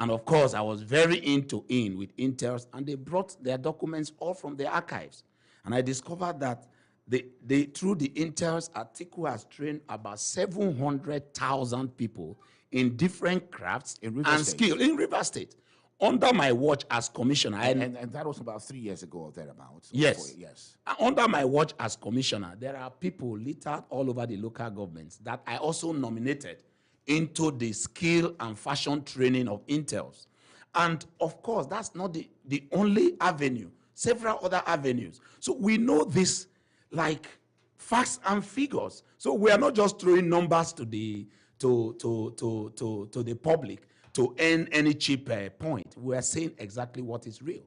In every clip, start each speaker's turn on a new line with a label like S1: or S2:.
S1: And of course, I was very in with Intels, and they brought their documents all from the archives. And I discovered that through the Intels, Atiku has trained about 700,000 people in different crafts and skills in Rivers State. Under my watch as commissioner.
S2: And that was about 3 years ago or thereabouts.
S1: Yes.
S2: Yes.
S1: Under my watch as commissioner, there are people littered all over the local governments that I also nominated into the skill and fashion training of Intels. And of course, that's not the only avenue, several other avenues. So we know this like facts and figures. So we are not just throwing numbers to the public to earn any cheap point. We are saying exactly what is real.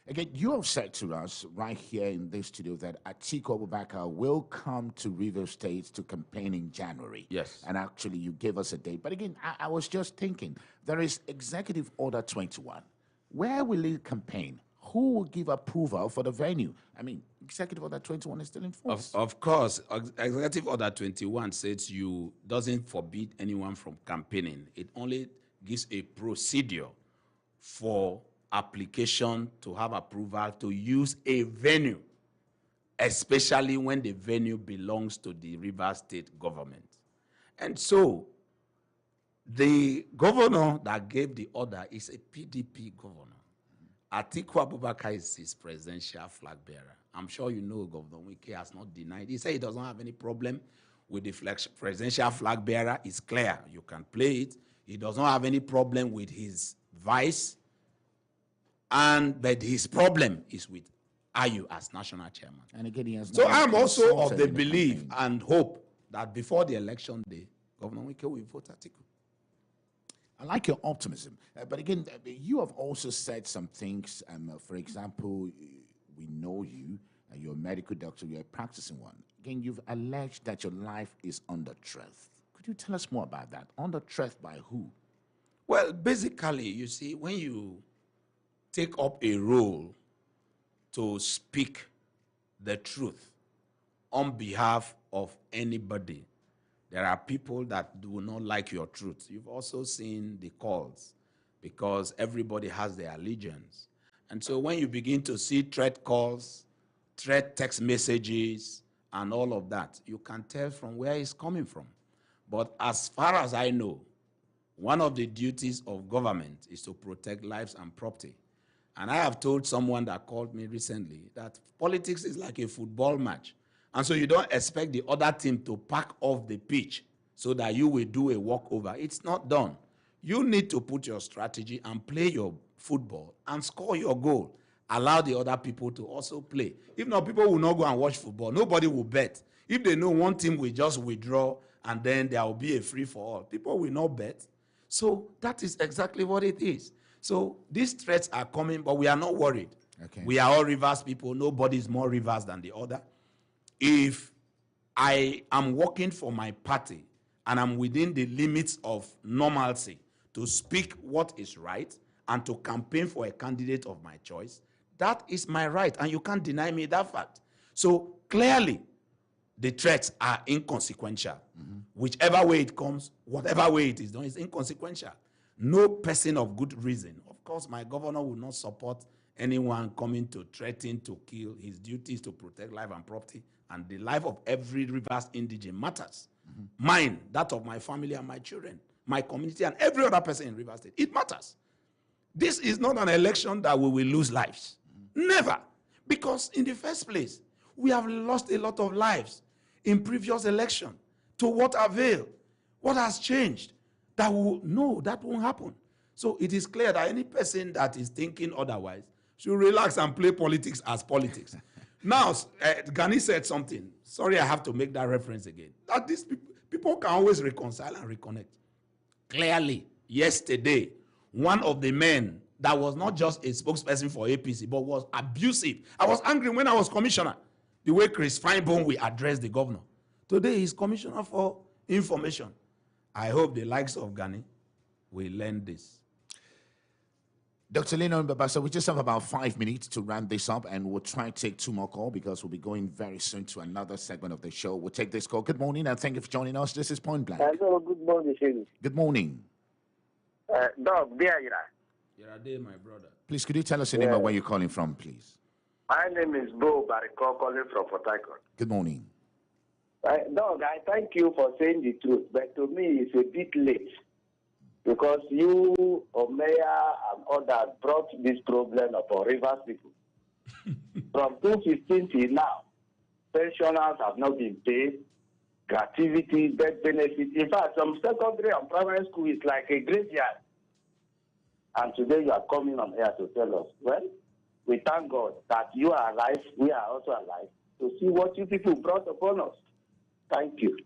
S2: Again, you have said to us right here in this studio that Atiku Abubakar will come to Rivers State to campaign in January.
S1: Yes.
S2: And actually, you gave us a date. But again, I was just thinking, there is Executive Order 21. Where will he campaign? Who will give approval for the venue? I mean, Executive Order 21 is still in force.
S1: Of course, Executive Order 21 says doesn't forbid anyone from campaigning. It only gives a procedure for application to have approval to use a venue, especially when the venue belongs to the Rivers State government. And so the governor that gave the order is a PDP governor. Atiku Abubakar is his presidential flag bearer. I'm sure you know Governor Wike has not denied. He said he doesn't have any problem with the presidential flag bearer. It's clear. You can play it. He does not have any problem with his vice. But his problem is with Ayu as national chairman.
S2: And again, he has
S1: so I'm also of the belief and hope that before the election day, Governor Wike will vote Atiku.
S2: I like your optimism. But again, you have also said some things. For example, we know you, you're a medical doctor, you're a practicing one. Again, you've alleged that your life is under threat. Could you tell us more about that? Under threat by who?
S1: Well, basically, you see, when you take up a role to speak the truth on behalf of anybody, there are people that do not like your truth. You've also seen the calls because everybody has their allegiance. And so when you begin to see threat calls, threat text messages, and all of that, you can tell from where it's coming from. But as far as I know, one of the duties of government is to protect lives and property. And I have told someone that called me recently that politics is like a football match. And so you don't expect the other team to pack off the pitch so that you will do a walkover. It's not done. You need to put your strategy and play your football and score your goal. Allow the other people to also play. If not, people will not go and watch football. Nobody will bet. If they know one team will just withdraw and then there will be a free-for-all, people will not bet. So that is exactly what it is. So these threats are coming, but we are not worried.
S2: Okay.
S1: We are all Rivers people. Nobody is more Rivers than the other. If I am working for my party and I'm within the limits of normalcy to speak what is right and to campaign for a candidate of my choice, that is my right, and you can't deny me that fact. So clearly, the threats are inconsequential. Mm-hmm. Whichever way it comes, whatever way it is done, is inconsequential. No person of good reason. Of course, my governor will not support anyone coming to threaten to kill. His duty is to protect life and property, and the life of every Rivers indigene matters. Mm-hmm. Mine, that of my family and my children, my community, and every other person in Rivers State. It matters. This is not an election that we will lose lives. Mm-hmm. Never. Because in the first place, we have lost a lot of lives in previous election. To what avail? What has changed? That won't happen. So it is clear that any person that is thinking otherwise should relax and play politics as politics. Now, Gani said something. Sorry, I have to make that reference again. That these people can always reconcile and reconnect. Clearly, yesterday, one of the men that was not just a spokesperson for APC, but was abusive. I was angry when I was commissioner, the way Chris Finebone will address the governor. Today, he's commissioner for information. I hope the likes of Gani will learn this.
S2: Dr. Lino Mbabasa, we just have about 5 minutes to round this up, and we'll try to take 2 more calls because we'll be going very soon to another segment of the show. We'll take this call. Good morning, and thank you for joining us. This is Point Blank.
S3: Hello, good morning, Shady.
S2: Good morning.
S3: Dog, there you are.
S1: You're a day, my brother.
S2: Please, could you tell us your name and where you're calling from, please?
S3: My name is Bo Bariko, calling from Port Harcourt.
S2: Good morning.
S3: Dog, I thank you for saying the truth, but to me, it's a bit late because you, Omeya, and others brought this problem upon Rivers people. From 2015 till now, pensioners have not been paid, gratuity, death benefits. In fact, some secondary and primary school is like a graveyard. And today you are coming on here to tell us, well, we thank God that you are alive, we are also alive, to see what you people brought upon us. Thank you.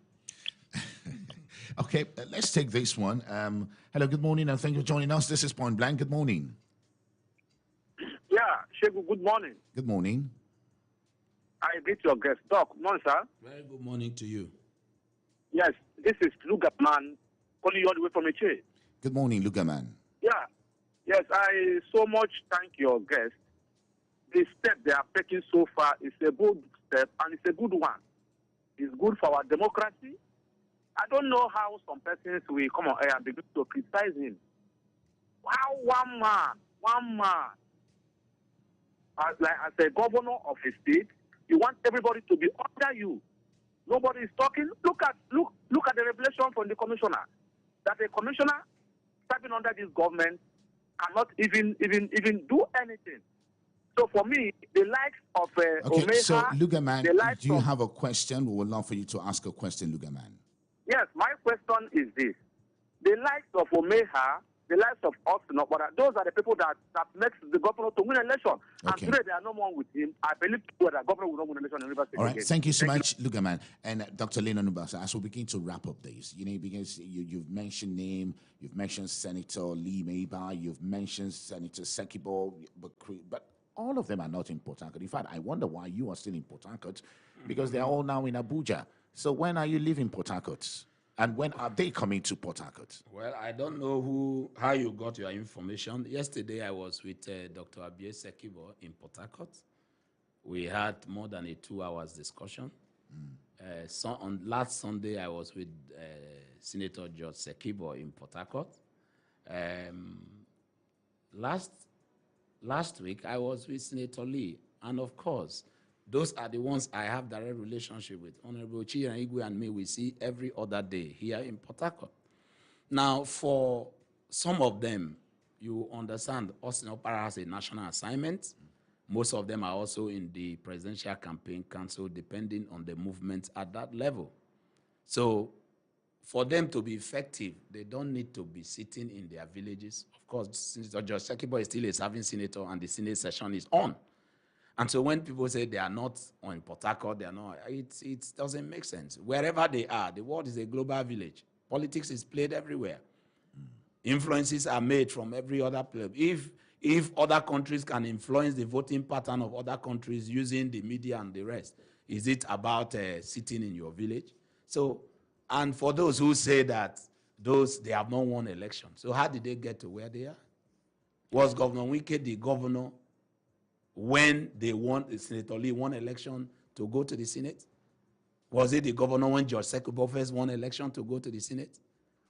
S2: Okay, let's take this one. Hello, good morning, and thank you for joining us. This is Point Blank. Good morning.
S4: Yeah, Shegu, good morning.
S2: Good morning.
S4: I greet your guest. Doc, morning, sir.
S1: Very good morning to you.
S4: Yes, this is Lugaman calling you all the way from Eche.
S2: Good morning, Lugaman.
S4: Yeah, yes, I so much thank your guest. The step they are taking so far is a good step, and it's a good one. It's good for our democracy. I don't know how some persons will come on air and begin to criticize him. How one man, as a governor of a state, you want everybody to be under you. Nobody is talking. Look at the revelation from the commissioner that a commissioner serving under this government cannot even do anything. So for me, the likes of
S2: Okay,
S4: Omeha,
S2: so Lugaman,
S4: the likes
S2: do you
S4: of,
S2: have a question? We would love for you to ask a question, Lugaman.
S4: yes, my question is this: the likes of Omeha, the likes of Austin, those are the people that makes the governor to win election.
S2: Okay.
S4: And today they are no more with him. I believe that the governor will not win election in Rivers State
S2: All right,
S4: again.
S2: thank you so much, Lugaman. And Dr. Lena Nubasa, as we begin to wrap up this, because you've mentioned name, you've mentioned Senator Lee Maiba, you've mentioned Senator Sekibo, but all of them are not in Port Harcourt. In fact, I wonder why you are still in Port Harcourt, because they're all now in Abuja. So when are you leaving Port Harcourt? And when are they coming to Port Harcourt?
S1: Well, I don't know how you got your information. Yesterday, I was with Dr. Abie Sekibo in Port Harcourt. We had more than a 2 hours discussion. On last Sunday, I was with Senator George Sekibo in Port Harcourt. Last week, I was with Senator Lee. And of course, those are the ones I have direct relationship with. Honorable Chira Igwe and me, we see every other day here in Port Harcourt. Now, for some of them, you understand, Austin Opera has a national assignment. Most of them are also in the Presidential Campaign Council, depending on the movement at that level. So, for them to be effective, they don't need to be sitting in their villages. Of course, Senator George Sekibo is still a serving senator, and the Senate session is on. And so when people say they are not on Port Harcourt, they are not, it doesn't make sense. Wherever they are, the world is a global village. Politics is played everywhere. Influences are made from every other place. If other countries can influence the voting pattern of other countries using the media and the rest, is it about sitting in your village? So, and for those who say that they have not won election, so how did they get to where they are? Was Governor Wike the governor when they won, Senator Lee won election to go to the Senate? Was he the governor when George Sekibo first won election to go to the Senate?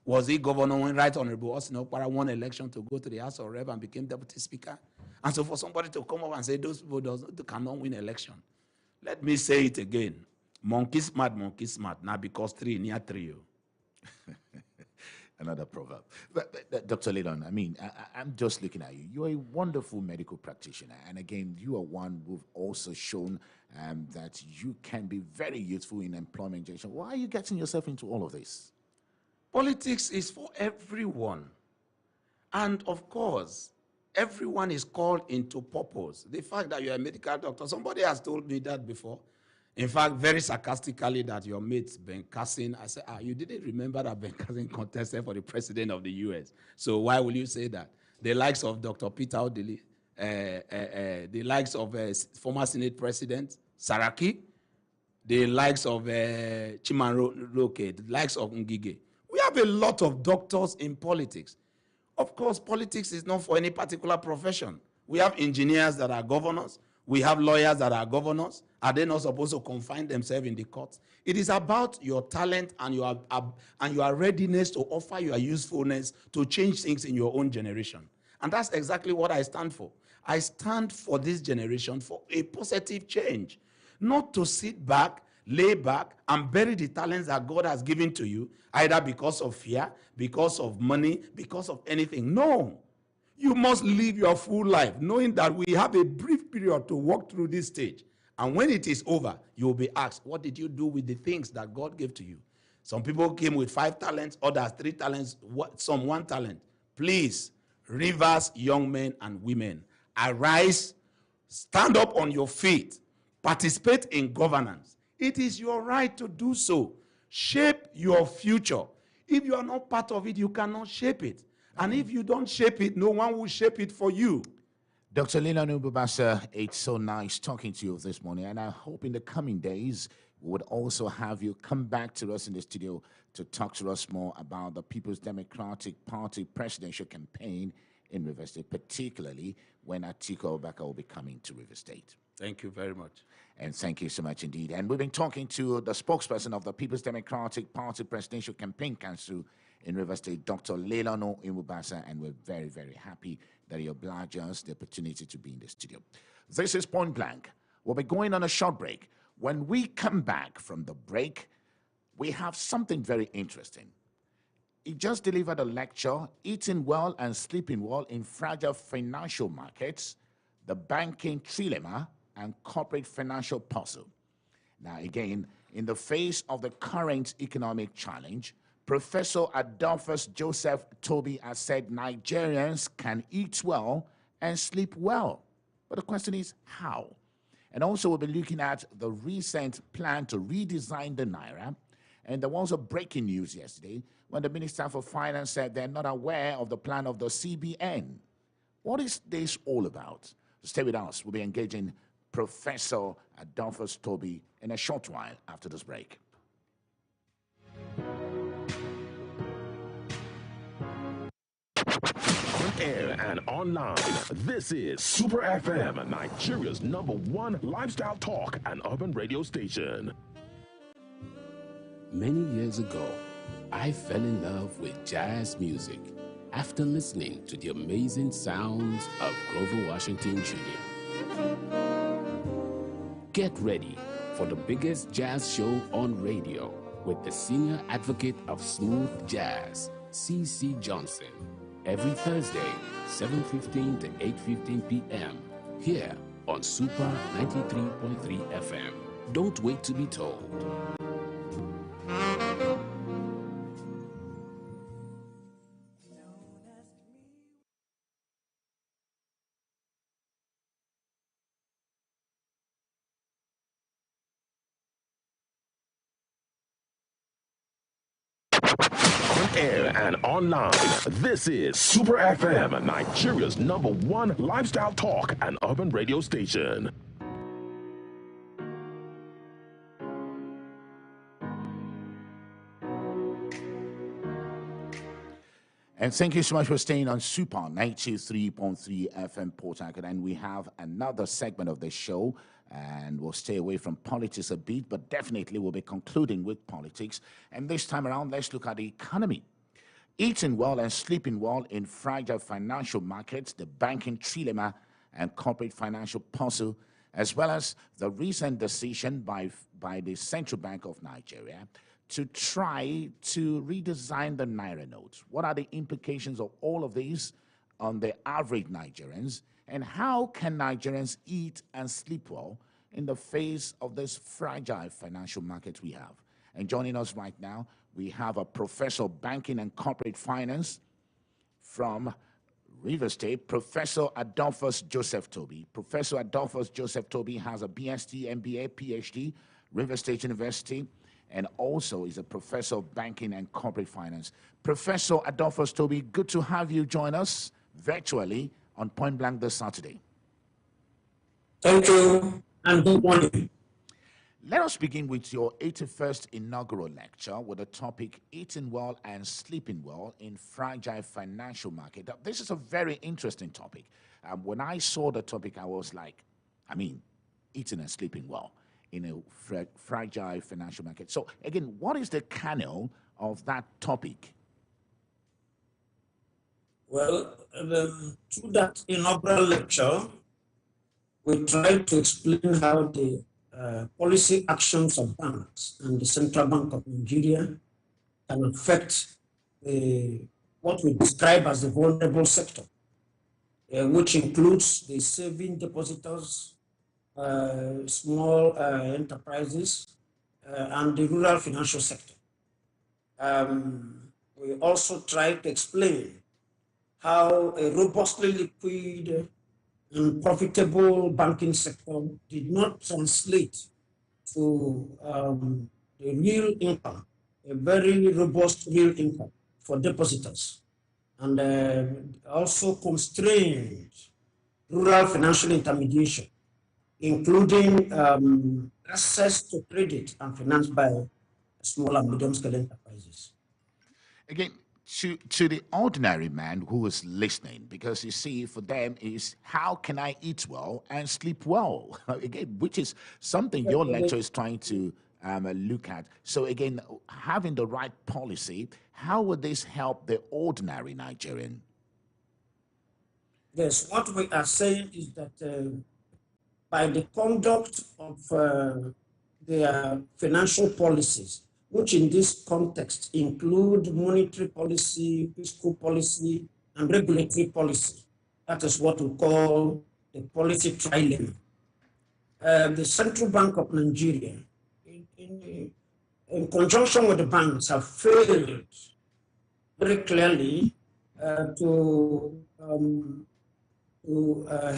S1: Was he governor when Right Honorable Austin Opara won election to go to the House of Rep and became Deputy Speaker? And so for somebody to come up and say those people cannot win election, let me say it again. Monkey smart, now because 3 near 3.
S2: Another proverb. But Dr. Ledon, I mean, I'm just looking at you. You're a wonderful medical practitioner. And again, you are one who've also shown that you can be very useful in employment generation. Why are you getting yourself into all of this?
S1: Politics is for everyone. And of course, everyone is called into purpose. The fact that you're a medical doctor, somebody has told me that before. In fact, very sarcastically, that your mate, Ben Carson, I said, you didn't remember that Ben Carson contested for the president of the U.S. So why will you say that? The likes of Dr. Peter Odili, the likes of former Senate President Saraki, the likes of Chimamanda Roke, the likes of Ngige. We have a lot of doctors in politics. Of course, politics is not for any particular profession. We have engineers that are governors. We have lawyers that are governors. Are they not supposed to confine themselves in the courts? It is about your talent and your readiness to offer your usefulness to change things in your own generation. And that's exactly what I stand for. I stand for this generation for a positive change, not to sit back, lay back, and bury the talents that God has given to you, either because of fear, because of money, because of anything. No. You must live your full life, knowing that we have a brief period to walk through this stage. And when it is over, you will be asked, what did you do with the things that God gave to you? Some people came with 5 talents, others 3 talents, some 1 talent. Please, Rivers, young men and women, arise, stand up on your feet, participate in governance. It is your right to do so. Shape your future. If you are not part of it, you cannot shape it. And if you don't shape it, no one will shape it for you.
S2: Dr. Leilani Ububasa, it's so nice talking to you this morning, and I hope in the coming days we would also have you come back to us in the studio to talk to us more about the People's Democratic Party presidential campaign in River State, particularly when Atiku Abubakar will be coming to River State.
S1: Thank you very much.
S2: And thank you so much indeed. And we've been talking to the spokesperson of the People's Democratic Party Presidential Campaign Council in River State, Dr. Leilani Ububasa, and we're very, very happy that he obliged us the opportunity to be in the studio. This is Point Blank. We'll be going on a short break. When we come back from the break, we have something very interesting. He just delivered a lecture, Eating Well and Sleeping Well in Fragile Financial Markets, the Banking Trilemma, and Corporate Financial Puzzle. Now, again, in the face of the current economic challenge, Professor Adolphus Joseph Toby has said Nigerians can eat well and sleep well. But the question is, how? And also, we'll be looking at the recent plan to redesign the Naira. And there was a breaking news yesterday when the Minister for Finance said they're not aware of the plan of the CBN. What is this all about? Stay with us. We'll be engaging Professor Adolphus Toby in a short while after this break.
S5: On air and online, this is Super FM, Nigeria's #1 lifestyle talk and urban radio station.
S6: Many years ago, I fell in love with jazz music after listening to the amazing sounds of Grover Washington Jr. Get ready for the biggest jazz show on radio with the senior advocate of smooth jazz, C.C. Johnson, every Thursday, 7:15 to 8:15 p.m. here on Super 93.3 FM. Don't wait to be told.
S5: Air and online, this is Super FM, Nigeria's #1 lifestyle talk and urban radio station.
S2: And thank you so much for staying on Super 93.3 FM Port Harcourt. And we have another segment of the show, and we'll stay away from politics a bit, but definitely we'll be concluding with politics. And this time around, let's look at the economy. Eating well and sleeping well in fragile financial markets, the banking trilemma and corporate financial puzzle, as well as the recent decision by the Central Bank of Nigeria to try to redesign the Naira note. What are the implications of all of these on the average Nigerians? And how can Nigerians eat and sleep well in the face of this fragile financial market we have? And joining us right now, we have a professor of banking and corporate finance from River State, Professor Adolphus Joseph Toby. Professor Adolphus Joseph Toby has a BSc, MBA, PhD, River State University, and also is a professor of banking and corporate finance. Professor Adolphus Toby, good to have you join us virtually on Point Blank this Saturday.
S7: Thank you, and good morning.
S2: Let us begin with your 81st inaugural lecture with the topic Eating Well and Sleeping Well in Fragile Financial Market. This is a very interesting topic. When I saw the topic, I was like, I mean, eating and sleeping well in a fragile financial market. So again, what is the kernel of that topic?
S7: Well, through that inaugural lecture, we tried to explain how the policy actions of banks and the Central Bank of Nigeria can affect what we describe as the vulnerable sector, which includes the saving depositors, small enterprises, and the rural financial sector. We also tried to explain how a robustly liquid and profitable banking sector did not translate to the real income, a very robust real income for depositors, and also constrained rural financial intermediation, including access to credit and finance by small and medium-scale enterprises.
S2: Again, to the ordinary man who is listening, because you see, for them is how can I eat well and sleep well? Again, which is something your lecture is trying to look at. So again, having the right policy, how would this help the ordinary Nigerian?
S7: Yes, what we are saying is that by the conduct of their financial policies, which in this context include monetary policy, fiscal policy, and regulatory policy. That is what we call the policy trilemma. The Central Bank of Nigeria, in conjunction with the banks, have failed very clearly to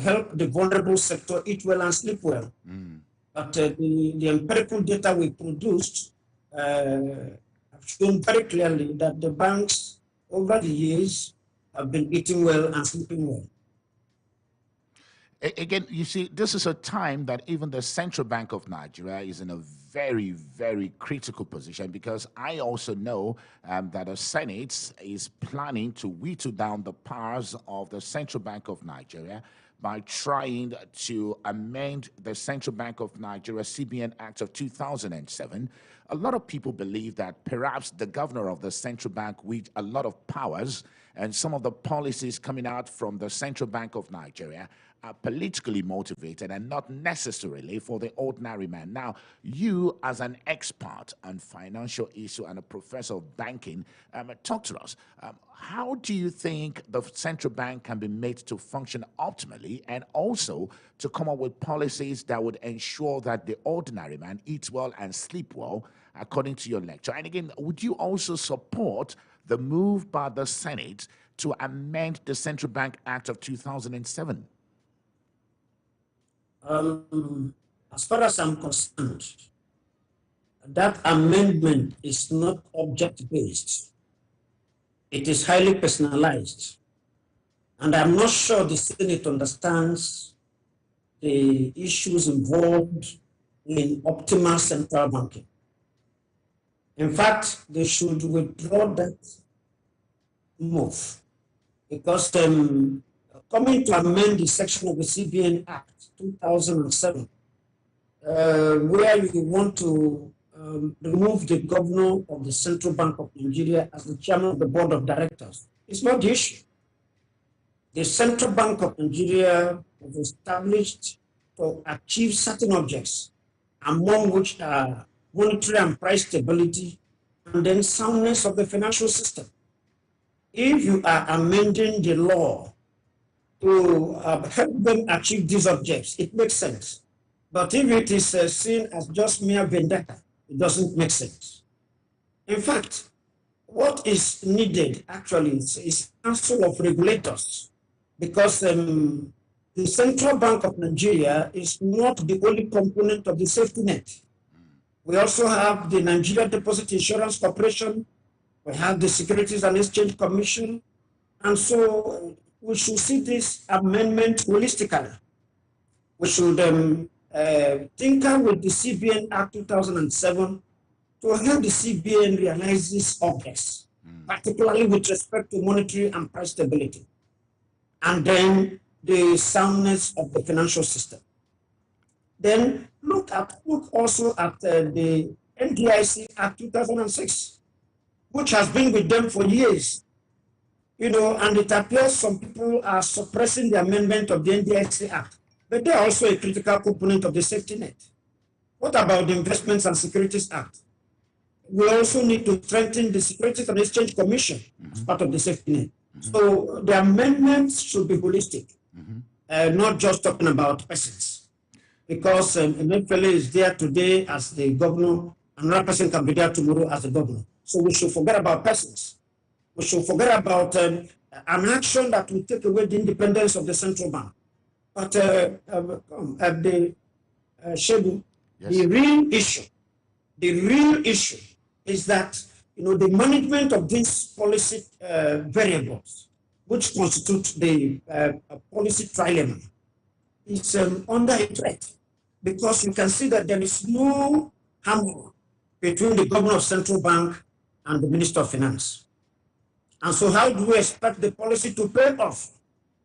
S7: help the vulnerable sector eat well and sleep well. But the empirical data we produced have shown very clearly that the banks over the years have been eating well and sleeping well.
S2: Again, you see, this is a time that even the Central Bank of Nigeria is in a very, very critical position, because I also know that the Senate is planning to whittle down the powers of the Central Bank of Nigeria by trying to amend the Central Bank of Nigeria CBN Act of 2007. A lot of people believe that perhaps the governor of the central bank with a lot of powers and some of the policies coming out from the Central Bank of Nigeria are politically motivated and not necessarily for the ordinary man. Now, you as an expert on financial issue and a professor of banking, talk to us. How do you think the central bank can be made to function optimally and also to come up with policies that would ensure that the ordinary man eats well and sleep well, according to your lecture? And again, would you also support the move by the Senate to amend the Central Bank Act of 2007?
S7: As far as I'm concerned, that amendment is not object-based. It is highly personalized. And I'm not sure the Senate understands the issues involved in optimal central banking. In fact, they should withdraw that move, because coming to amend the section of the CBN Act 2007, where you want to remove the governor of the Central Bank of Nigeria as the chairman of the board of directors, it's not the issue. The Central Bank of Nigeria was established to achieve certain objects, among which are monetary and price stability, and then soundness of the financial system. If you are amending the law to help them achieve these objects, it makes sense. But if it is seen as just mere vendetta, it doesn't make sense. In fact, what is needed actually is a council of regulators, because the Central Bank of Nigeria is not the only component of the safety net. We also have the Nigeria Deposit Insurance Corporation, we have the Securities and Exchange Commission, and so we should see this amendment holistically. We should tinker with the CBN Act 2007 to help the CBN realize these objects, particularly with respect to monetary and price stability, and then the soundness of the financial system. Then look also at the NDIC Act 2006, which has been with them for years. And it appears some people are suppressing the amendment of the NDIC Act, but they're also a critical component of the safety net. What about the Investments and Securities Act? We also need to strengthen the Securities and Exchange Commission as part of the safety net. So the amendments should be holistic, not just talking about persons. Because Emefiele is there today as the governor, another person can be there tomorrow as the governor. So we should forget about persons. We should forget about an action that will take away the independence of the central bank. But Shebu, the real issue is that the management of these policy variables, which constitute the policy trilemma, is under a threat, because you can see that there is no harmony between the governor of central bank and the minister of finance. And so how do we expect the policy to pay off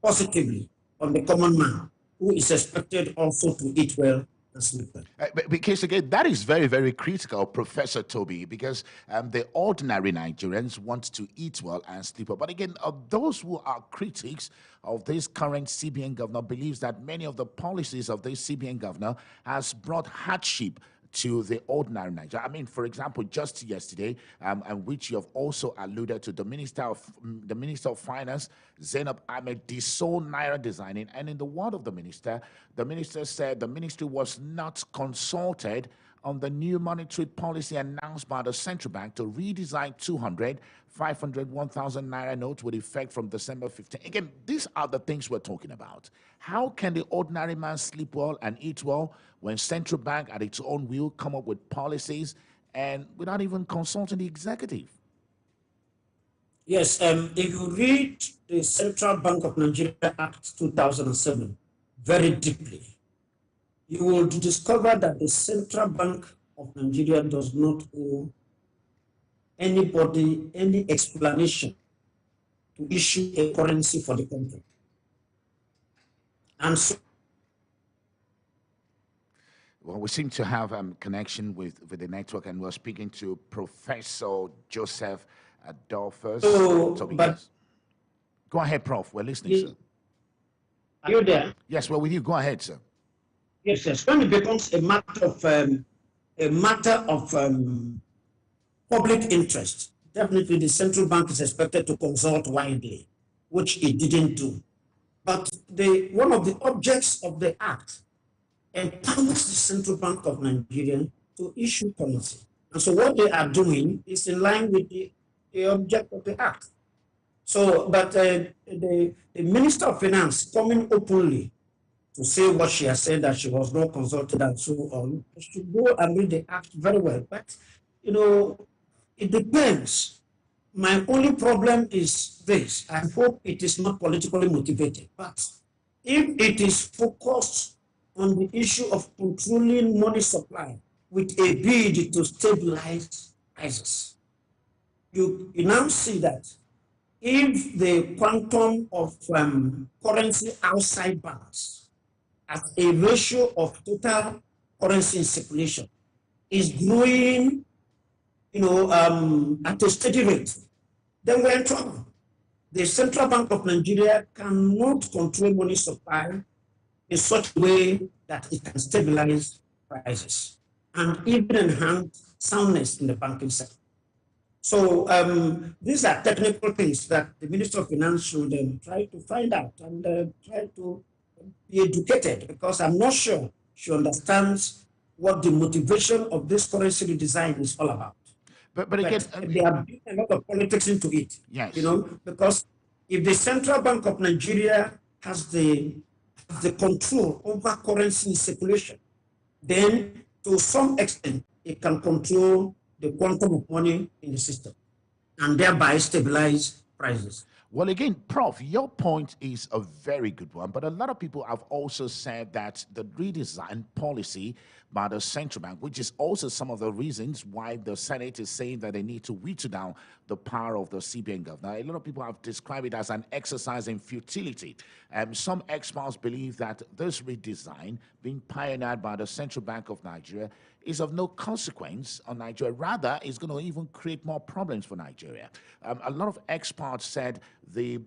S7: positively on the common man, who is expected also to eat well and sleep well?
S2: Because again, that is very, very critical, Professor Toby, because the ordinary Nigerians want to eat well and sleep well. But again, those who are critics of this current CBN governor believes that many of the policies of this CBN governor has brought hardship to the ordinary Nigeria. I mean, for example, just yesterday, and which you have also alluded to, the Minister of Finance, Zainab Ahmed, disowned Naira designing, and in the word of the minister said the ministry was not consulted on the new monetary policy announced by the central bank to redesign 200, 500, 1,000 Naira notes with effect from December 15. Again, these are the things we're talking about. How can the ordinary man sleep well and eat well when central bank at its own will come up with policies and without even consulting the executive?
S7: Yes, if you read the Central Bank of Nigeria Act 2007 very deeply, you will discover that the Central Bank of Nigeria does not owe anybody any explanation to issue a currency for the country. And so,
S2: well, we seem to have connection with the network, and we're speaking to Professor Joseph Adolphus. Go ahead, Prof. We're listening, sir.
S7: Are you there?
S2: Yes, we're with you. Go ahead, sir.
S7: Yes. When it becomes a matter of public interest, definitely the central bank is expected to consult widely, which it didn't do. But one of the objects of the Act empowers the Central Bank of Nigeria to issue policy. And so what they are doing is in line with the object of the Act. So, but the Minister of Finance coming openly to say what she has said, that she was not consulted and so on, should go and read the Act very well. But, it depends. My only problem is this. I hope it is not politically motivated. But if it is focused on the issue of controlling money supply with a bid to stabilize prices, you now see that if the quantum of currency outside banks at a ratio of total currency in circulation is growing, at a steady rate, then we're in trouble. The Central Bank of Nigeria cannot control money supply in such a way that it can stabilize prices and even enhance soundness in the banking sector. So these are technical things that the Minister of Finance should try to find out and try to be educated, because I'm not sure she understands what the motivation of this currency redesign is all about.
S2: But again,
S7: they have been a lot of politics into it.
S2: Yes.
S7: Because if the Central Bank of Nigeria has the control over currency circulation, then to some extent it can control the quantum of money in the system and thereby stabilize prices.
S2: Well, again, Prof, your point is a very good one, but a lot of people have also said that the redesign policy by the central bank, which is also some of the reasons why the Senate is saying that they need to whittle down the power of the CBN governor. A lot of people have described it as an exercise in futility. Some experts believe that this redesign, being pioneered by the Central Bank of Nigeria, is of no consequence on Nigeria. Rather, it's going to even create more problems for Nigeria. A lot of experts said the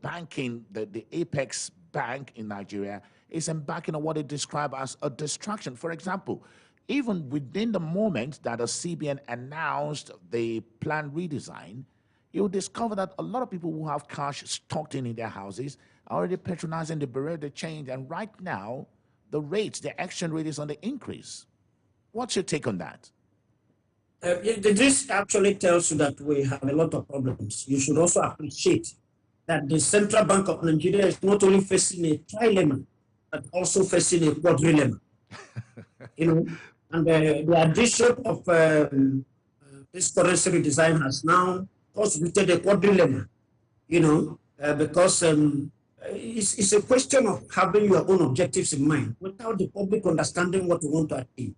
S2: banking, the Apex Bank in Nigeria is embarking on what they describe as a distraction. For example, even within the moment that the CBN announced the planned redesign, you'll discover that a lot of people who have cash stocked in their houses are already patronizing the Bureau de Change. And right now, the exchange rate is on the increase. What's your take on that?
S7: This actually tells you that we have a lot of problems. You should also appreciate that the Central Bank of Nigeria is not only facing a trilemma, but also facing a quadrilemma. And the addition of this currency redesign has now constituted a quadrilemma, because it's a question of having your own objectives in mind without the public understanding what you want to achieve.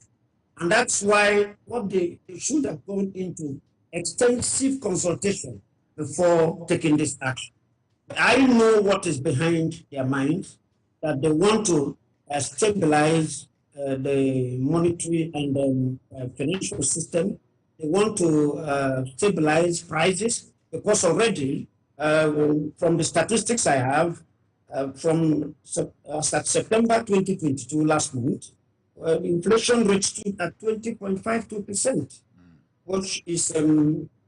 S7: And that's why what they should have gone into extensive consultation before taking this action. I know what is behind their minds, that they want to stabilize the monetary and financial system. They want to stabilize prices, because already from the statistics I have, from September 2022, last month, inflation reached at 20.52%, which is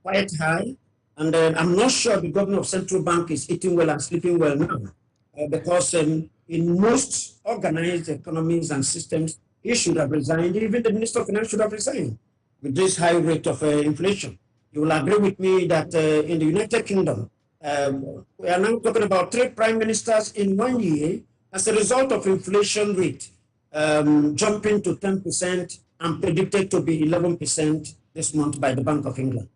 S7: quite high. And I'm not sure the governor of Central Bank is eating well and sleeping well now, because in most organized economies and systems, he should have resigned. Even the Minister of Finance should have resigned with this high rate of inflation. You will agree with me that in the United Kingdom, we are now talking about 3 prime ministers in 1 year as a result of inflation rate jumping to 10% and predicted to be 11% this month by the Bank of England.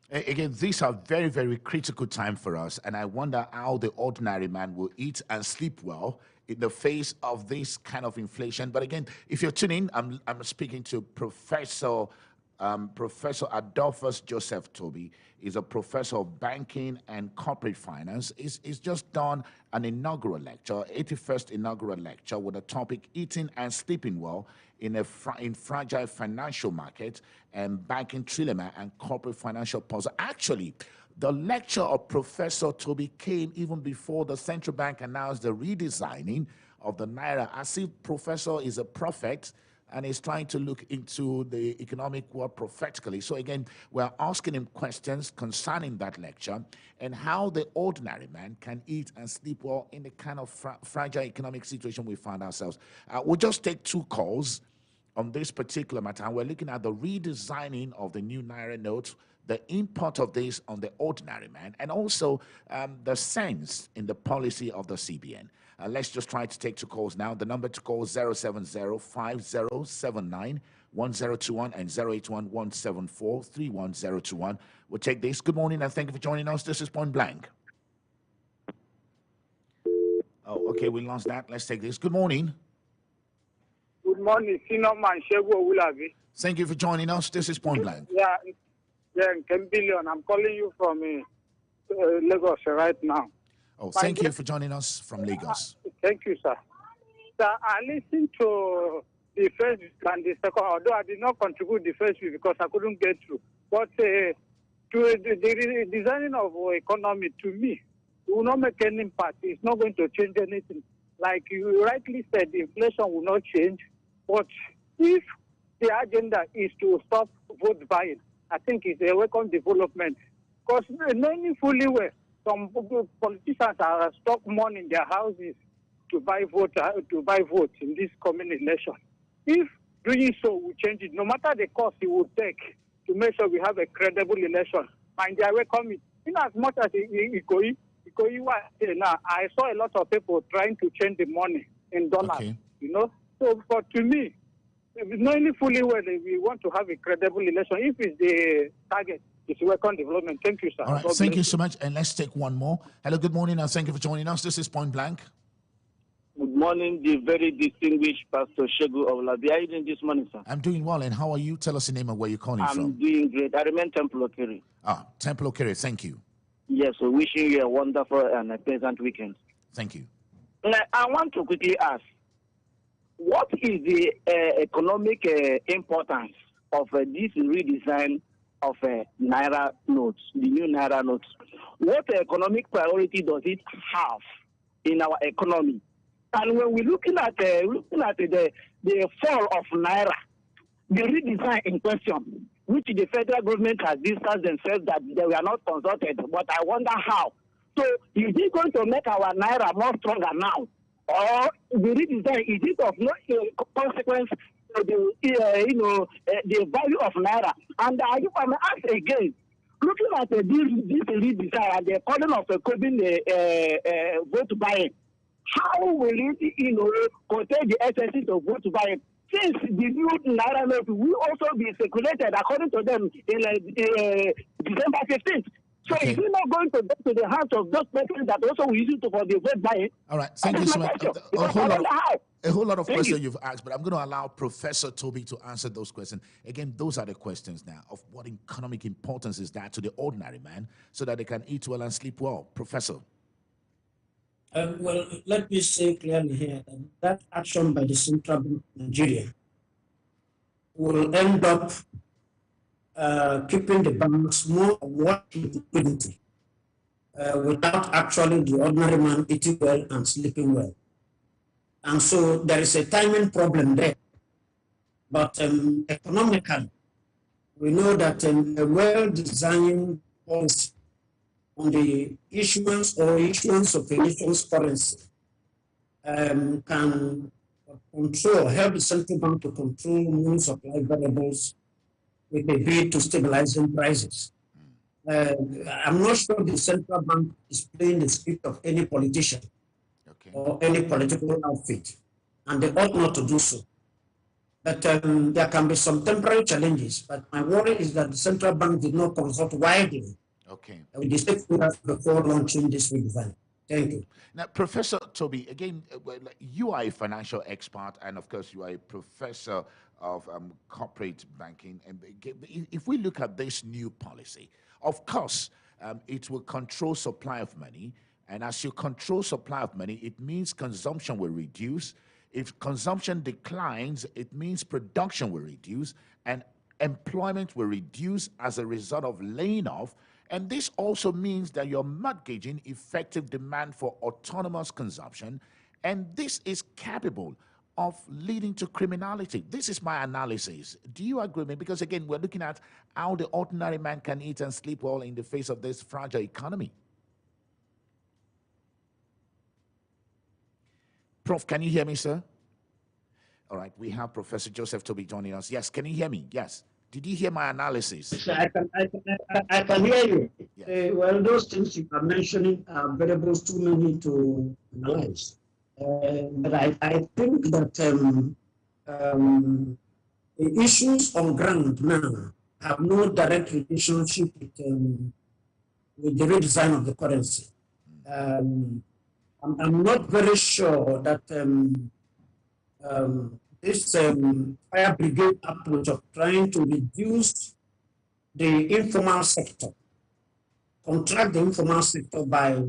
S2: Again, these are very, very critical time for us, and I wonder how the ordinary man will eat and sleep well in the face of this kind of inflation. But again, if you're tuning in, I'm speaking to Professor Adolphus Joseph Toby. Is a professor of banking and corporate finance. He's just done an inaugural lecture, 81st inaugural lecture, with the topic "Eating and Sleeping Well in Fragile Financial Market and Banking Trilemma and Corporate Financial Puzzle." Actually, the lecture of Professor Toby came even before the central bank announced the redesigning of the Naira, as if Professor is a prophet and is trying to look into the economic world prophetically. So again, we're asking him questions concerning that lecture and how the ordinary man can eat and sleep well in the kind of fragile economic situation we find ourselves. We'll just take 2 calls on this particular matter. And we're looking at the redesigning of the new Naira notes, the impact of this on the ordinary man, and also the sense in the policy of the CBN. Let's just try to take 2 calls now. The number to call is 070-5079-1021 and 081-174-31021. We'll take this. Good morning and thank you for joining us. This is Point Blank. Oh, okay, we lost that. Let's take this. Good morning.
S4: Good morning, Senior Man Shego Wulabi.
S2: Thank you for joining us. This is Point Blank.
S4: Yeah, Kembillion. I'm calling you from Lagos right now.
S2: Oh, thank you for joining us from Lagos.
S4: Thank you, sir. Sir, I listened to the first and the second, although I did not contribute the first week because I couldn't get through. But to the designing of our economy, to me, it will not make any impact. It's not going to change anything. Like you rightly said, inflation will not change. But if the agenda is to stop vote buying, I think it's a welcome development. Because knowing fully well, some politicians are stock money in their houses to buy votes in this coming election. If doing so will change it, no matter the cost it will take to make sure we have a credible election, and they are welcoming. In as much as Ikoyi now, I saw a lot of people trying to change the money in dollars. Okay. So but to me, knowing fully well that we want to have a credible election, if it's the target, It's a welcome development. Thank you, sir.
S2: All right,
S4: God
S2: thank
S4: bless
S2: you so much. And let's take one more. Hello, good morning, and thank you for joining us. This is Point Blank.
S8: Good morning, the very distinguished Pastor Shegu of Labi. How are you doing this morning, sir?
S2: I'm doing well, and how are you? Tell us your name and where you're calling
S8: I'm
S2: from.
S8: doing great. I remain Temple Okere.
S2: Temple Okere, thank you.
S8: Yes, so wishing you a wonderful and a pleasant weekend.
S2: Thank you.
S8: I want to quickly ask, what is the economic importance of this redesign of Naira notes, the new Naira notes? What economic priority does it have in our economy? And when we're looking at the fall of Naira, the redesign in question, which the federal government has distanced themselves that they were not consulted, but I wonder how. So is it going to make our Naira more stronger now? Or the redesign, is it of no consequence to the value of Naira? And if I may ask again, looking at this redesign and the calling of COVID vote buying, how will it, contain the excesses of vote buying? Since the new Naira note will also be circulated according to them in December 15th. So
S2: Okay.
S8: is it not going to get to the hands of those persons that also will use it for the vote buying?
S2: All right, thank you so much. A whole lot of questions you've asked, but I'm going to allow Professor Toby to answer those questions. Again, those are the questions now of what economic importance is that to the ordinary man so that they can eat well and sleep well. Professor.
S7: Well, let me say clearly here that action by the Central Bank of Nigeria will end up keeping the banks more working liquidity without actually the ordinary man eating well and sleeping well. And so there is a timing problem there. But economically, we know that a well-designed policy on the issuance of a nation's currency can help the central bank to control money supply variables with a bid to stabilizing prices. I'm not sure the central bank is playing the script of any politician or any political outfit, and they ought not to do so. But there can be some temporary challenges, but my worry is that the central bank did not consult widely with the stakeholders before launching this redesign. Thank you.
S2: Now, Professor Toby, again, you are a financial expert, and of course, you are a professor of corporate banking. And if we look at this new policy, of course, it will control supply of money. And as you control supply of money, it means consumption will reduce. If consumption declines, it means production will reduce and employment will reduce as a result of laying off. And this also means that you're mortgaging effective demand for autonomous consumption. And this is capable of leading to criminality. This is my analysis. Do you agree with me? Because again, we're looking at how the ordinary man can eat and sleep well in the face of this fragile economy. Prof, can you hear me, sir? All right, we have Professor Joseph Toby joining us. Yes, can you hear me? Yes. Did you hear my analysis?
S7: I can hear you.
S2: Yes.
S7: Well, those things you are mentioning are variables too many to analyze. But I think that the issues on ground now have no direct relationship with the redesign of the currency. I'm not very sure that this fire brigade approach of trying to reduce the informal sector, contract the informal sector by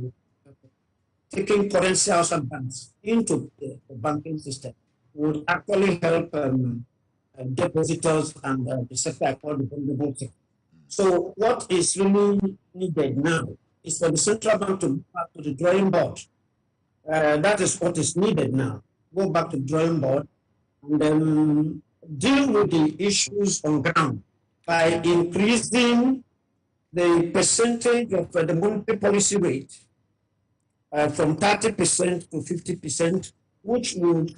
S7: taking currency outside banks into the banking system would actually help depositors and the sector I call the vulnerable sector. So what is really needed now is for the central bank to go back to the drawing board. That is what is needed now. Go back to the drawing board and then deal with the issues on ground by increasing the percentage of the monetary policy rate from 30% to 50%, which would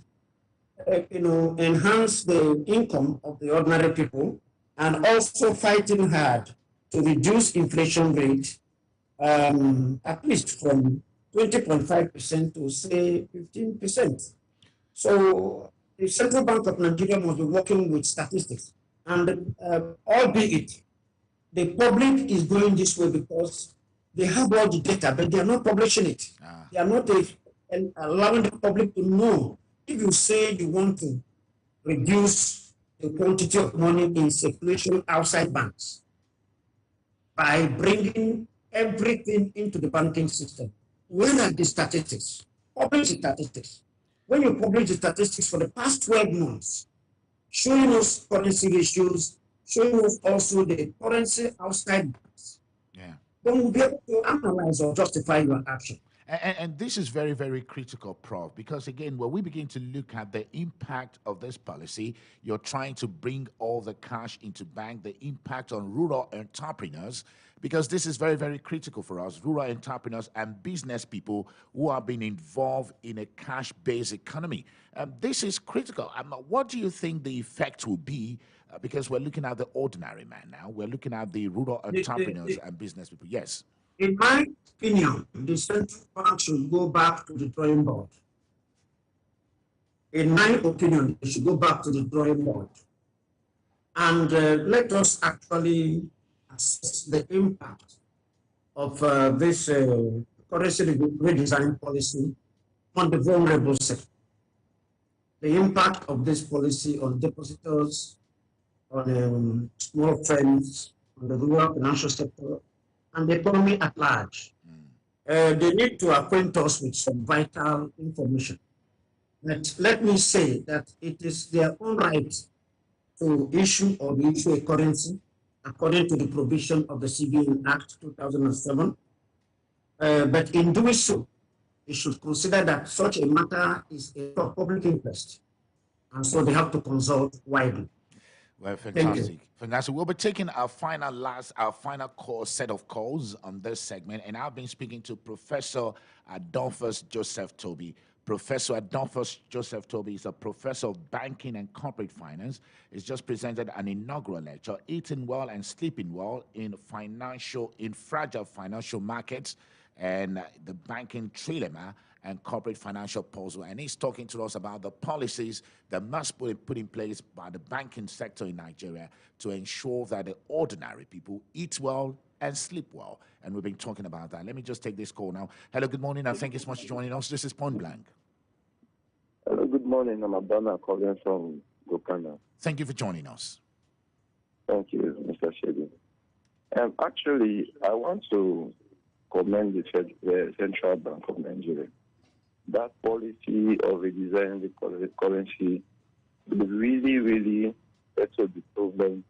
S7: enhance the income of the ordinary people, and also fighting hard to reduce inflation rate at least from 20.5% to say 15%. So the Central Bank of Nigeria must be working with statistics, and albeit the public is going this way because they have all the data, but they are not publishing it. They are not allowing the public to know. If you say you want to reduce the quantity of money in circulation outside banks by bringing everything into the banking system, where are the statistics? Publish the statistics. When you publish the statistics for the past 12 months, showing us currency ratios, showing us also the currency outside banks, then we'll be able to analyze or justify your action.
S2: And this is very, very critical, Prof, because again, when we begin to look at the impact of this policy, you're trying to bring all the cash into bank, the impact on rural entrepreneurs, because this is very, very critical for us, rural entrepreneurs and business people who are being involved in a cash-based economy. This is critical. What do you think the effect will be? Because we're looking at the ordinary man now. We're looking at the rural entrepreneurs and business people. Yes.
S7: In my opinion, the central bank should go back to the drawing board. In my opinion, they should go back to the drawing board. And let us actually assess the impact of this currency redesign policy on the vulnerable sector. The impact of this policy on depositors, on small firms, on the rural financial sector, and the economy at large. They need to acquaint us with some vital information. But let me say that it is their own right to issue or issue a currency according to the provision of the CBN Act 2007. But in doing so, they should consider that such a matter is of public interest. And so they have to consult widely.
S2: Well, fantastic. Fantastic. We'll be taking our final set of calls on this segment. And I've been speaking to Professor Adolphus Joseph Toby. Professor Adolphus Joseph Toby is a professor of banking and corporate finance. He's just presented an inaugural lecture, Eating Well and Sleeping Well in Fragile Financial Markets and the Banking Trilemma and Corporate Financial Puzzle. And he's talking to us about the policies that must be put in place by the banking sector in Nigeria to ensure that the ordinary people eat well and sleep well. And we've been talking about that. Let me just take this call now. Hello, good morning, and thank you so much for joining us. This is Point Blank.
S9: Hello, good morning. I'm Abdana calling from Gokana.
S2: Thank you for joining us.
S9: Thank you, Mr. Shedi. Actually, I want to commend the Central Bank of Nigeria. That policy of redesigning the currency will really, really settle the problem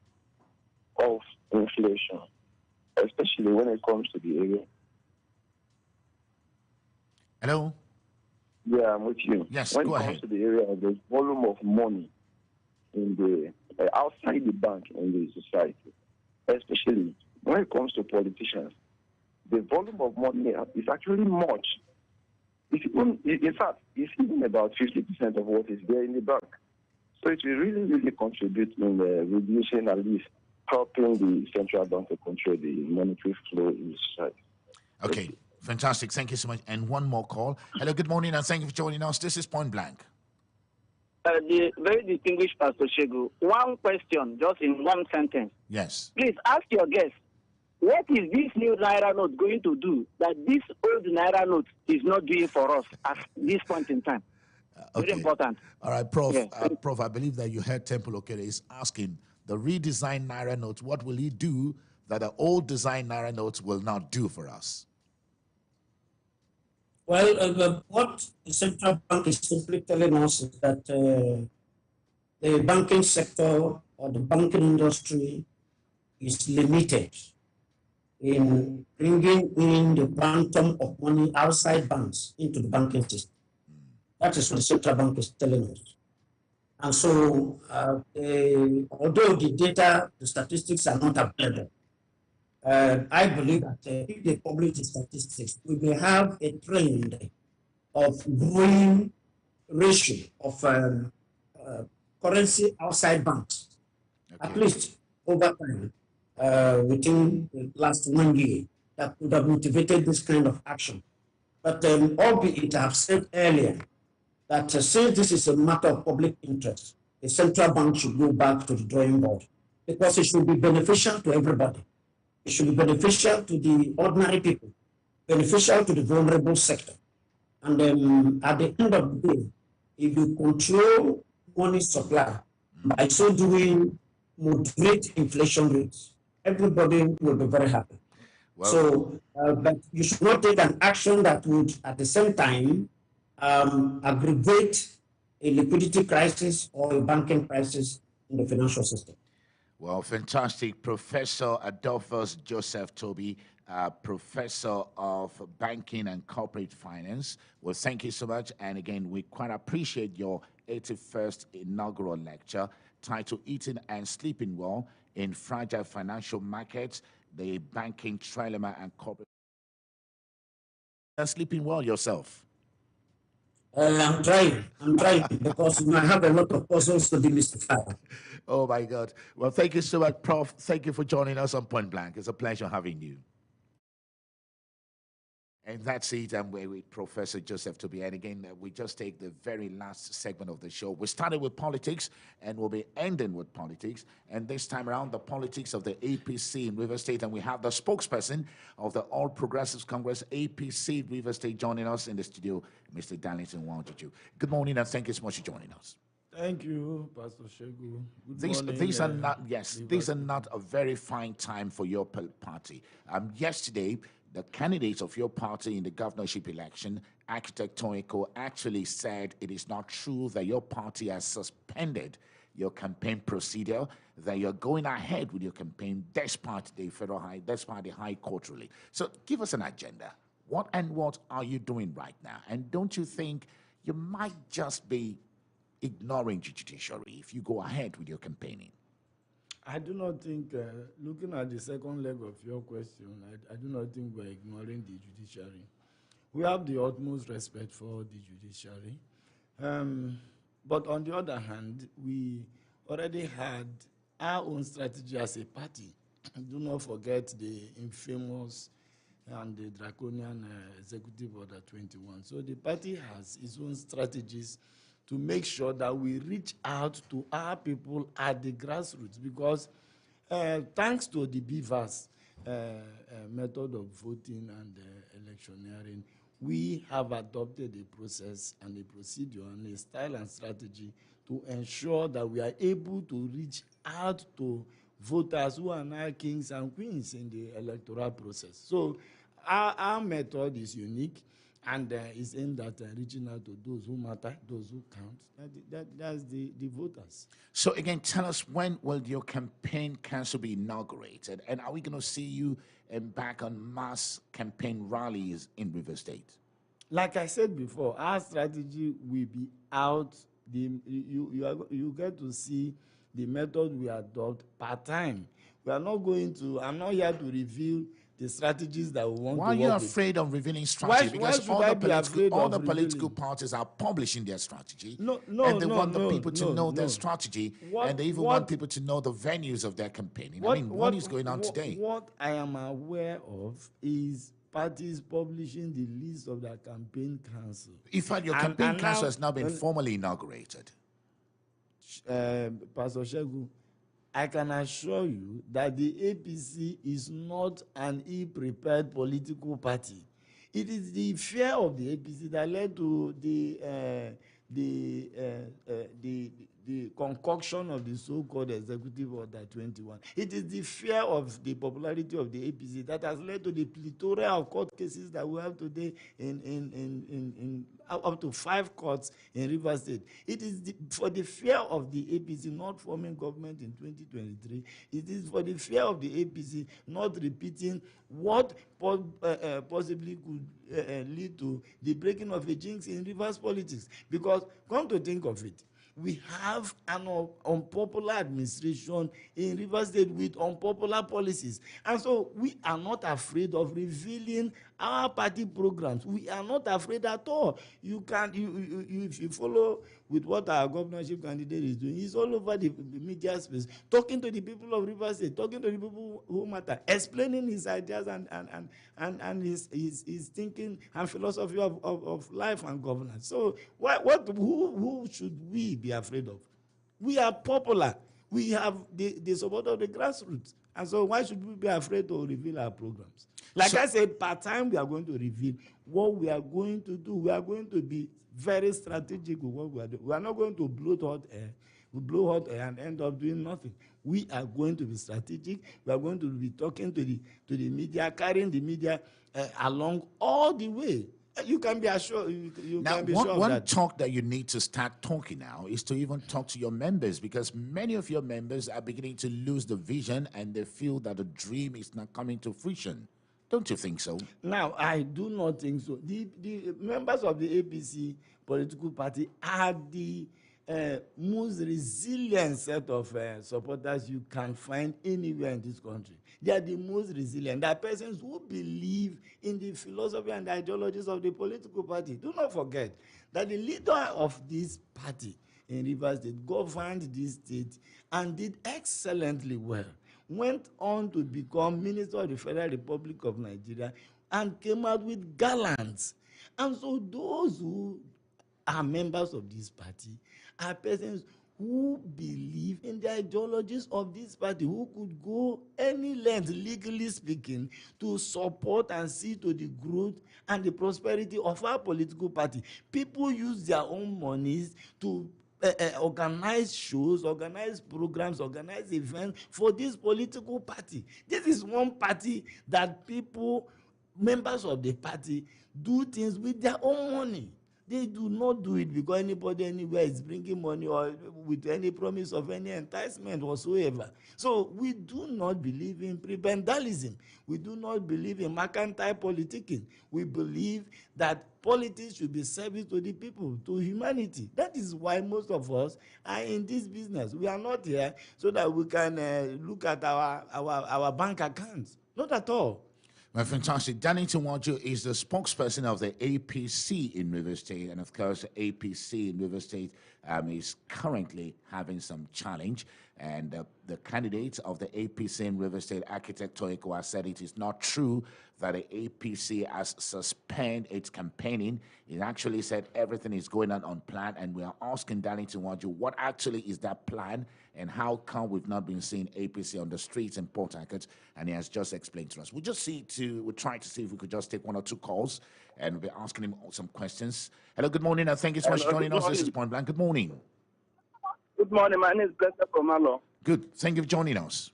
S9: of inflation, especially when it comes to the area.
S2: Hello?
S9: Yeah, I'm with you.
S2: Yes,
S9: when
S2: go
S9: it
S2: ahead.
S9: comes to the area of the volume of money in the outside the bank in the society, especially when it comes to politicians, the volume of money is actually much. In fact, it's even about 50% of what is there in the bank. So it will really, really contribute in reducing, at least helping the central bank to control the monetary flow in the society.
S2: Okay, fantastic. Thank you so much. And one more call. Hello, good morning, and thank you for joining us. This is Point Blank.
S8: The very distinguished Pastor Shegu, one question, just in one sentence.
S2: Yes.
S8: Please ask your guest, what is this new Naira note going to do that this old Naira note is not doing for us at this point in time? Very important.
S2: All right, Prof.
S8: Yes.
S2: Prof, I believe that you heard Temple Okere is asking the redesigned Naira note, what will he do that the old design Naira notes will not do for us?
S7: Well, what the central bank is simply telling us is that the banking sector or the banking industry is limited in bringing in the quantum of money outside banks into the banking system. That is what the central bank is telling us. And so, although the data, the statistics are not available, I believe that if they publish the statistics, we may have a trend of growing ratio of currency outside banks, at least over time, within the last 1 year, that would have motivated this kind of action. But albeit I have said earlier that since this is a matter of public interest, the central bank should go back to the drawing board because it should be beneficial to everybody. It should be beneficial to the ordinary people, beneficial to the vulnerable sector. And at the end of the day, if you control money supply, by so doing, moderate inflation rates, everybody will be very happy.
S2: Well,
S7: But you should not take an action that would, at the same time, aggravate a liquidity crisis or a banking crisis in the financial system.
S2: Well, fantastic. Professor Adolphus Joseph Toby, Professor of Banking and Corporate Finance. Well, thank you so much. And again, we quite appreciate your 81st inaugural lecture titled Eating and Sleeping Well in Fragile Financial Markets, the Banking Trilemma and Corporate. Sleeping well yourself.
S7: I'm trying because we might have a lot of puzzles to demystify.
S2: Oh my God. Well, thank you so much, Prof. Thank you for joining us on Point Blank. It's a pleasure having you. And that's it. I'm with Professor Joseph Toby. And again, we just take the very last segment of the show. We started with politics and we'll be ending with politics. And this time around, the politics of the APC in River State. And we have the spokesperson of the All Progressives Congress, APC River State, joining us in the studio, Mr. Darlington Wanjuju. Good morning and thank you so much for joining us.
S10: Thank you, Pastor Shegu.
S2: These are not a very fine time for your party. Yesterday, the candidate of your party in the governorship election, Architect Toyiko, actually said it is not true that your party has suspended your campaign procedure, that you're going ahead with your campaign despite the High Court ruling. So give us an agenda. What are you doing right now? And don't you think you might just be ignoring the judiciary if you go ahead with your campaigning?
S10: I do not think, looking at the second leg of your question, I do not think we're ignoring the judiciary. We have the utmost respect for the judiciary. But on the other hand, we already had our own strategy as a party. Do not forget the infamous and the draconian Executive Order 21. So the party has its own strategies to make sure that we reach out to our people at the grassroots, because thanks to the BVAS method of voting and electioneering, we have adopted a process and a procedure and a style and strategy to ensure that we are able to reach out to voters who are now kings and queens in the electoral process. So our method is unique, and is aimed at reaching out to those who matter, those who count. That's the voters.
S2: So again, tell us, when will your campaign council be inaugurated? And are we going to see you back on mass campaign rallies in River State?
S10: Like I said before, our strategy will be out. You get to see the method we adopt part time. We are not going to, I'm not here to reveal the strategies that we want to work with.
S2: Why are you afraid of revealing strategy? Because all the political parties are publishing their strategy. And they want the people to know their strategy. And they even want people to know the venues of their campaigning. What is going on today?
S10: What I am aware of is parties publishing the list of their campaign council.
S2: In fact, your campaign council has now been formally inaugurated.
S10: Pastor Shegu, I can assure you that the APC is not an ill-prepared political party. It is the fear of the APC that led to the concoction of the so-called Executive Order 21. It is the fear of the popularity of the APC that has led to the plethora of court cases that we have today in up to 5 courts in River State. It is for the fear of the APC not forming government in 2023. It is for the fear of the APC not repeating what possibly could lead to the breaking of a jinx in Rivers politics. Because, come to think of it, we have an unpopular administration in River State with unpopular policies. And so we are not afraid of revealing our party programs. We are not afraid at all. If you follow with what our governorship candidate is doing, he's all over the media space, talking to the people of River State, talking to the people who matter, explaining his ideas and his thinking and philosophy of life and governance. So who should we be afraid of? We are popular. We have the support of the grassroots. And so why should we be afraid to reveal our programs? Like I said, part time we are going to reveal what we are going to do. We are going to be very strategic with what we are doing. We are not going to blow hot air. We blow hot air and end up doing nothing. We are going to be strategic. We are going to be talking to the media, carrying the media along all the way. You can be assured. You
S2: Now,
S10: can be sure of
S2: one
S10: that.
S2: talk that you need to start talking now is to even talk to your members, because many of your members are beginning to lose the vision and they feel that the dream is not coming to fruition. Don't you think so?
S10: Now, I do not think so. The members of the APC political party are the most resilient set of supporters you can find anywhere in this country. They are the most resilient. They are persons who believe in the philosophy and the ideologies of the political party. Do not forget that the leader of this party in Rivers State governed this state and did excellently well. Went on to become Minister of the Federal Republic of Nigeria and came out with gallants. And so those who are members of this party are persons who believe in the ideologies of this party, who could go any length, legally speaking, to support and see to the growth and the prosperity of our political party. People use their own monies to organize shows, organize programs, organize events for this political party. This is one party that people, members of the party, do things with their own money. They do not do it because anybody anywhere is bringing money or with any promise of any enticement whatsoever. So we do not believe in prebendalism. We do not believe in mercantile politicking. We believe that politics should be service to the people, to humanity. That is why most of us are in this business. We are not here so that we can look at our bank accounts. Not at all.
S2: Well, fantastic. Darlington Waju is the spokesperson of the APC in River State. And of course, the APC in River State is currently having some challenge. And the candidate of the APC in River State, Architect Toyeko, said it is not true that the APC has suspended its campaigning. It actually said everything is going on plan. And we are asking Darlington Waju, what actually is that plan? And how come we've not been seeing APC on the streets in Port Harcourt? And he has just explained to us. We'll try to see if we could just take one or two calls, and we'll be asking him some questions. Hello, good morning, and thank you so much for joining us. This is Point Blank. Good morning.
S8: Good morning. My name is Blessed from Malo.
S2: Good. Thank you for joining us.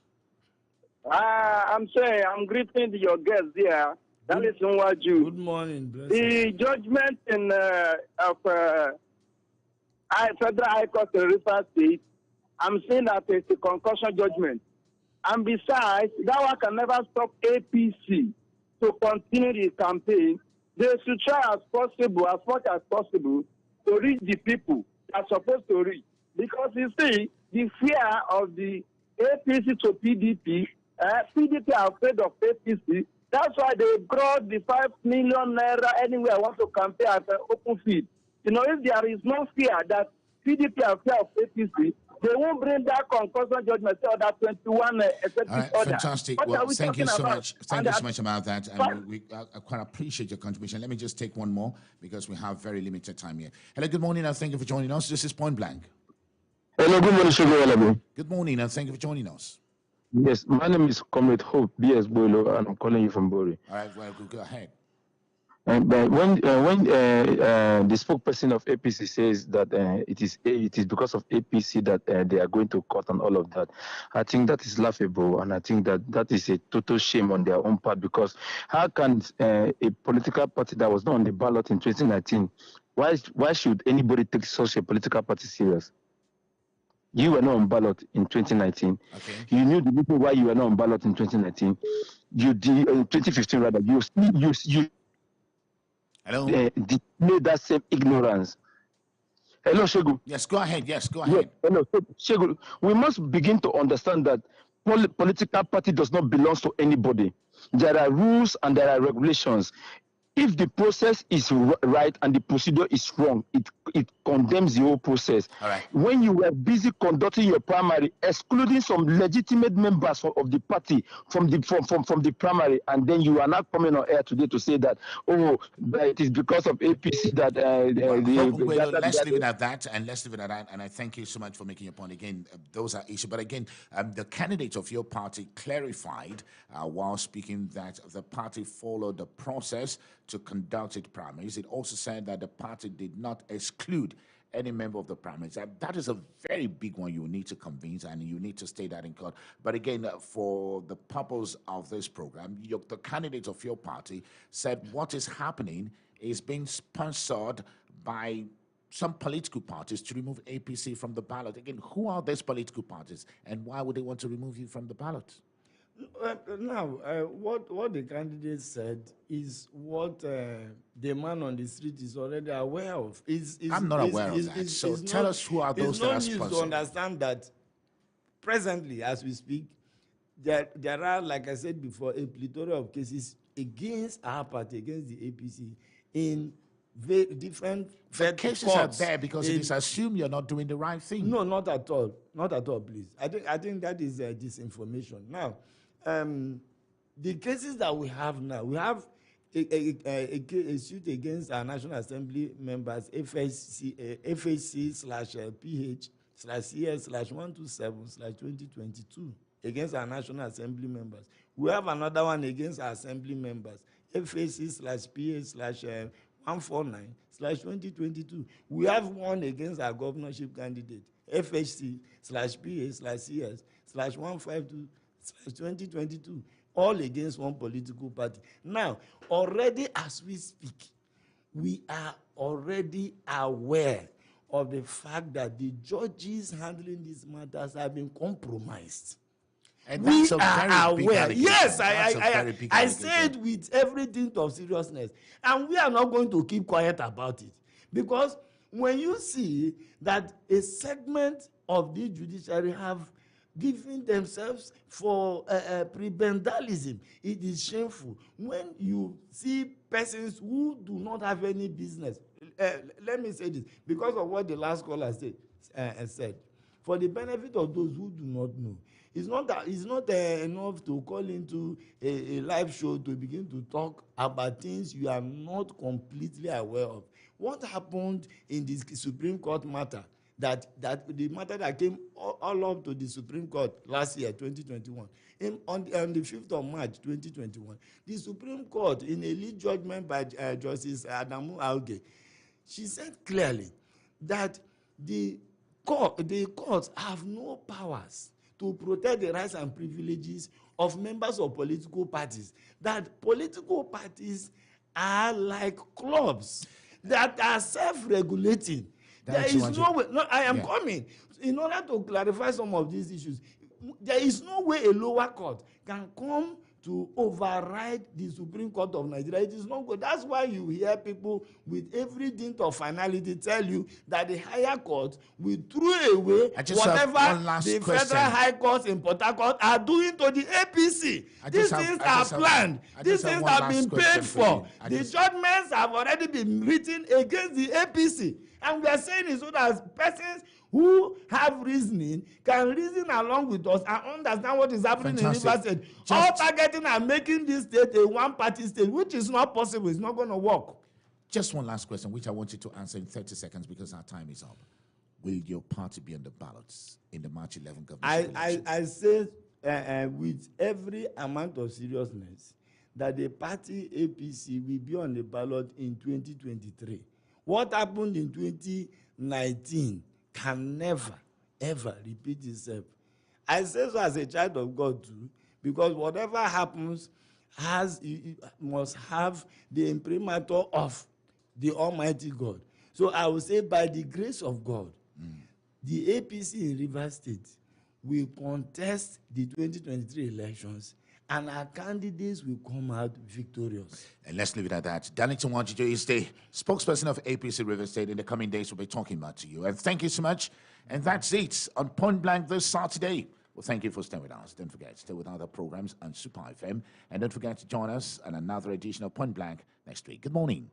S8: I'm saying I'm greeting your guests here. That is Nwaju.
S10: Good morning, Blessed.
S8: The judgment in of Federal High Court in Rivers State, I'm saying that it's a concussion judgment. And besides, that one can never stop APC to continue the campaign. They should try as possible, as much as possible, to reach the people they are supposed to reach. Because you see, the fear of the APC to PDP, PDP are afraid of APC. That's why they brought the 5 million naira anywhere I want to campaign at an open field. You know, if there is no fear that PDP are fear of APC, they won't bring that concussion judgment to that 21 executive
S2: All right,
S8: order.
S2: fantastic.
S8: What
S2: Well, thank you so
S8: about?
S2: much. Thank you so much about that. And I quite appreciate your contribution. Let me just take one more because we have very limited time here. Hello, good morning, and thank you for joining us. This is Point Blank.
S11: Hello, good morning, Sugar.
S2: Good morning, and thank you for joining us.
S11: Yes, my name is Comrade Hope B.S. Boilo, and I'm calling you from Bori.
S2: All right, well, go ahead.
S11: But when the spokesperson of APC says that it is because of APC that they are going to cut and all of that, I think that is laughable, and I think that is a total shame on their own part, because how can a political party that was not on the ballot in 2019, why should anybody take such a political party serious? You were not on ballot in 2019. Okay. You knew the reason why you were not on ballot in 2019. You did 2015 rather. You display that same ignorance. Hello, Shegu.
S2: Yes, go ahead. Yes, go ahead.
S11: Yes, hello, Shegu. We must begin to understand that political party does not belong to anybody. There are rules and there are regulations. If the process is right and the procedure is wrong, it it condemns the whole process.
S2: All right.
S11: When you were busy conducting your primary, excluding some legitimate members of the party from the primary, and then you are not coming on air today to say that, that it is because of APC that
S2: let's leave it at that, and let's leave it at that. And I thank you so much for making your point. Again, those are issues. But again, the candidates of your party clarified while speaking that the party followed the process to conduct its primaries. It also said that the party did not exclude any member of the primaries. That is a very big one you need to convince, and you need to state that in court. But again, for the purpose of this program, the candidates of your party said what is happening is being sponsored by some political parties to remove APC from the ballot. Again, who are these political parties, and why would they want to remove you from the ballot?
S10: What the candidate said is what the man on the street is already aware of.
S2: I'm not aware of that. So tell us who are those that are sponsored.
S10: It's no news to understand that presently, as we speak, there are, like I said before, a plethora of cases against our party, against the APC, in different
S2: cases
S10: courts.
S2: Are there because it is assumed you're not doing the right thing.
S10: No, not at all. Not at all, please. I think that is disinformation. Now, the cases that we have now, we have a suit against our National Assembly members, FHC/PH/CS/127/2022, against our National Assembly members. We have another one against our Assembly members, FHC/PH/149/2022. We have one against our governorship candidate, FHC/PH/CS/152/2022, all against one political party. Now, already as we speak, we are already aware of the fact that the judges handling these matters have been compromised.
S2: And
S10: we
S2: that's
S10: are aware. Yes,
S2: I
S10: say it with everything of seriousness. And we are not going to keep quiet about it. Because when you see that a segment of the judiciary have given themselves for prebendalism, it is shameful. When you see persons who do not have any business, let me say this, because of what the last caller said, for the benefit of those who do not know, it's not enough to call into a live show to begin to talk about things you are not completely aware of. What happened in this Supreme Court matter, that the matter that came all up to the Supreme Court last year, 2021, on the 5th of March, 2021, the Supreme Court, in a lead judgment by Justice Adamu Auge, she said clearly that the courts have no powers to protect the rights and privileges of members of political parties. That political parties are like clubs that are self-regulating. There is no way. No, I am coming. In order to clarify some of these issues, there is no way a lower court can come to override the Supreme Court of Nigeria. It is not good. That's why you hear people with every dint of finality tell you that the higher court will throw away whatever the federal high courts in Port Harcourt are doing to the APC. These things are planned. These things have been paid for. The judgments have already been written against the APC. And we are saying it so that persons who have reasoning can reason along with us and understand what is happening in River State. All targeting and making this state a one-party state, which is not possible. It's not going to work.
S2: Just one last question, which I want you to answer in 30 seconds because our time is up. Will your party be on the ballots in the March 11 government election?
S10: I say with every amount of seriousness that the party APC will be on the ballot in 2023. What happened in 2019 can never, ever repeat itself. I say so as a child of God too, because whatever happens must have the imprimatur of the Almighty God. So I will say by the grace of God, the APC in Rivers State will contest the 2023 elections, and our candidates will come out victorious.
S2: And let's leave it at that. Darlington Wanjijo is the spokesperson of APC River State. In the coming days, we'll be talking about to you. And thank you so much. And that's it on Point Blank this Saturday. Well, thank you for staying with us. Don't forget, stay with other programs on Super FM. And don't forget to join us on another edition of Point Blank next week. Good morning.